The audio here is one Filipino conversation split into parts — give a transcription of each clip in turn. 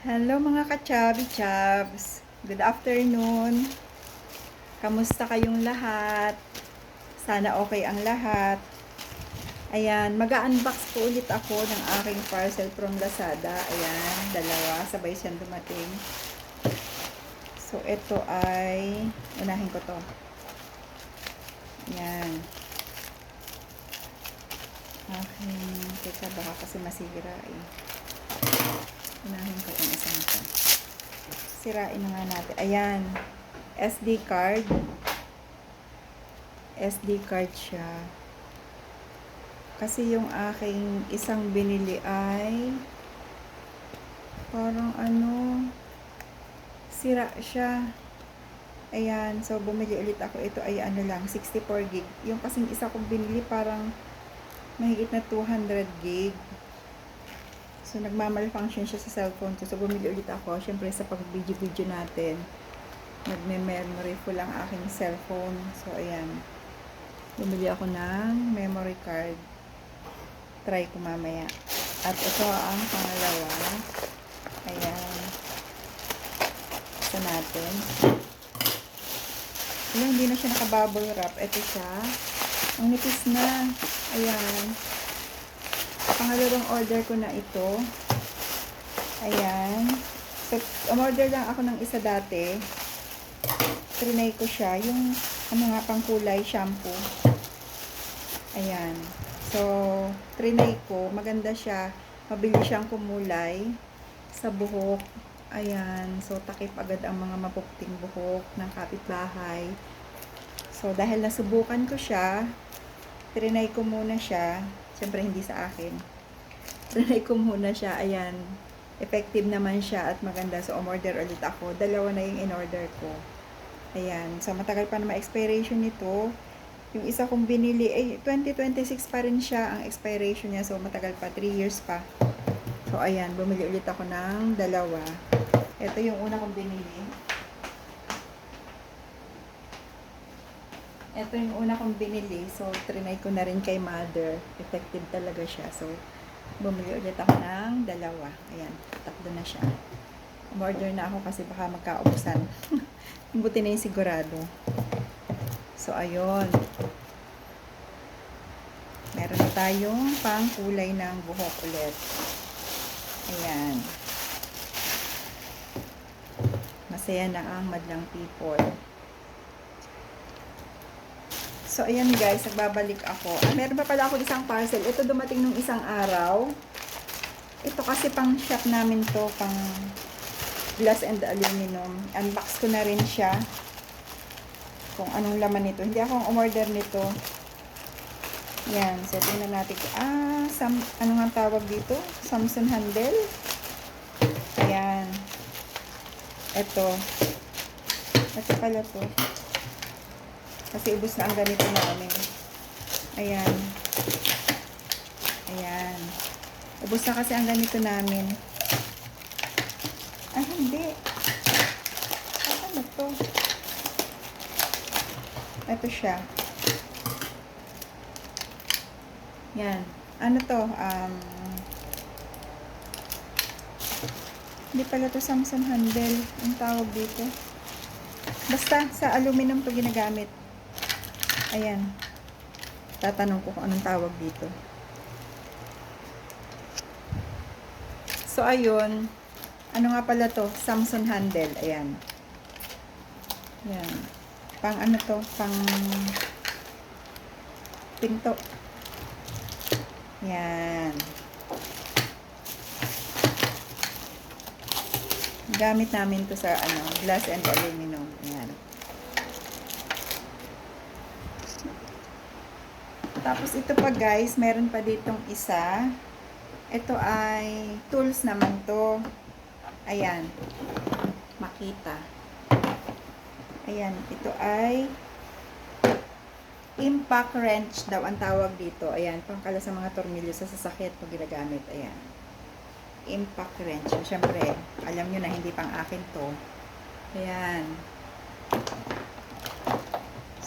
Hello mga ka-chubby-chubs. Good afternoon. Kamusta kayong lahat? Sana okay ang lahat. Ayan, mag-unbox po ulit ako ng aking parcel from Lazada. Ayan, dalawa. Sabay siyang dumating. So, ito ay, unahin ko to. Ayan. Teka, baka kasi masira eh. Unahin ko itong isang ito. Sirain na nga natin. Ayan. SD card. SD card siya. Kasi yung aking isang binili ay parang sira siya. Ayan. So, bumili ulit ako. Ito ay 64 gig. Yung kasing isa kong binili parang mahigit na 200 gig. So, nagmamalfunction siya sa cellphone ko. So, bumili ulit ako. Siyempre, sa pag-video-video natin, nagme-memory full ang aking cellphone. So, ayan. Bumili ako ng memory card. Try ko mamaya. At ito ang pangalawa. Ayan. Ito natin. Ayan, hindi na siya naka-bubble wrap. Ito siya. Ang nipis na. Ayan. Pangalawang order ko na ito. Ayan. So, umorder lang ako ng isa dati. Trinay ko siya. Yung pang kulay shampoo. Ayan. So, trinay ko. Maganda siya. Mabilis siyang kumulay sa buhok. Ayan. So, takip agad ang mga mapupting buhok ng kapitbahay. So, dahil nasubukan ko siya, trinay ko muna siya. Siyempre, hindi sa akin. Trinay ko muna siya. Ayan. Effective naman siya at maganda. So, umorder ulit ako. Dalawa na yung in-order ko. Ayan. So, matagal pa na ma-expiration nito. Yung isa kong binili, 2026 pa rin siya ang expiration niya. So, matagal pa. 3 years pa. So, ayan. Bumili ulit ako ng dalawa. Ito yung una kong binili. Ito yung una kong binili. So, trinay ko na rin kay mother. Effective talaga siya. So, bumili ulit ako ng dalawa. Ayan. Tatlo na siya. Umorder na ako kasi baka magkaubusan. Buti na yung sigurado. So, ayun. Meron na tayong pang kulay ng buhok ulit. Ayan. Masaya na ang madlang people. So, ayan guys. Nagbabalik ako. Meron pa pala ako isang parcel. Ito dumating nung isang araw. Ito kasi pang shop namin to. Pang glass and aluminum. Unbox ko na rin siya. Kung anong laman nito. Hindi ako umorder nito. Yan. So, tingnan natin. Ano nga tawag dito? Samsung handle. Ayan. Ito. Ito pala to. Kasi ubos na ang ganito namin. Ayan. Ayan. Ubos na kasi ang ganito namin. Hindi. Ano to? Ito siya. Yan. Ano to? Hindi pala to Samsung handle. Ang tawag dito. Basta sa aluminum to ginagamit. Ayan. Tatanong ko kung anong tawag dito. So, ayun. Ano nga pala to? Samsung handle. Ayan. Ayan. Pang ano to? Pang pinto. Yan. Gamit namin to sa glass and aluminum. Yan. Tapos ito pa guys, meron pa ditong isa. Ito ay tools naman to. Ayan. Makita. Ayan. Ito ay impact wrench daw ang tawag dito. Ayan, pangkala sa mga tornilyo sa sasakyan pag ginagamit. Ayan. Impact wrench. So, syempre, alam nyo na hindi pang akin to. Ayan.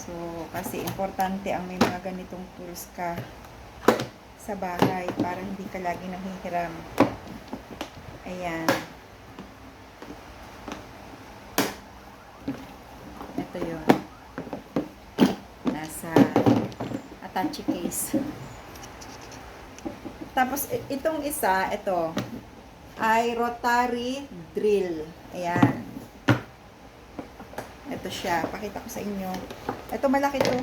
So, kasi importante ang may mga ganitong tools ka sa bahay para hindi ka lagi nanghihiram. Ayan. attache case. Tapos, itong isa, ito, ay rotary drill. Ayan. Ito siya. Pakita ko sa inyo. Ito, malaki to.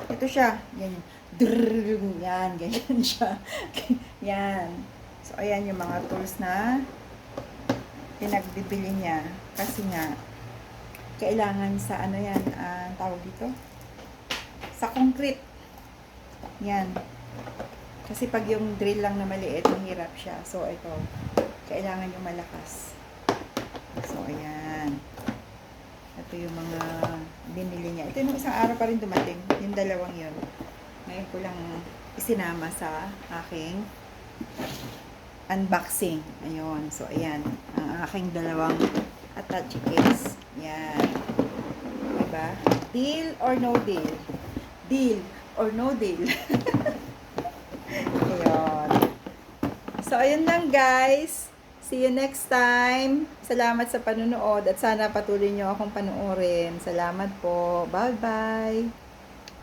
Ito siya. Yan. Drrrr. Yan. Ganyan siya. Yan. So, ayan yung mga tools na pinagbibili niya. Kasi nga, kailangan sa ano yan, tawag dito? Sa concrete. Yan. Kasi pag yung drill lang na maliit, mahirap siya. So, ito. Kailangan yung malakas. So, ayan. Ito yung mga binili niya. Ito yung isang araw pa rin dumating. Yung dalawang yun. Ngayon ko lang isinama sa aking unboxing. Ayun. So, ayan. Ang aking dalawang attache case. Yan. Diba? Deal or no deal? Deal or no deal? Ayun. So, ayun lang guys. See you next time. Salamat sa panunood at sana patuloy nyo akong panuorin. Salamat po. Bye-bye.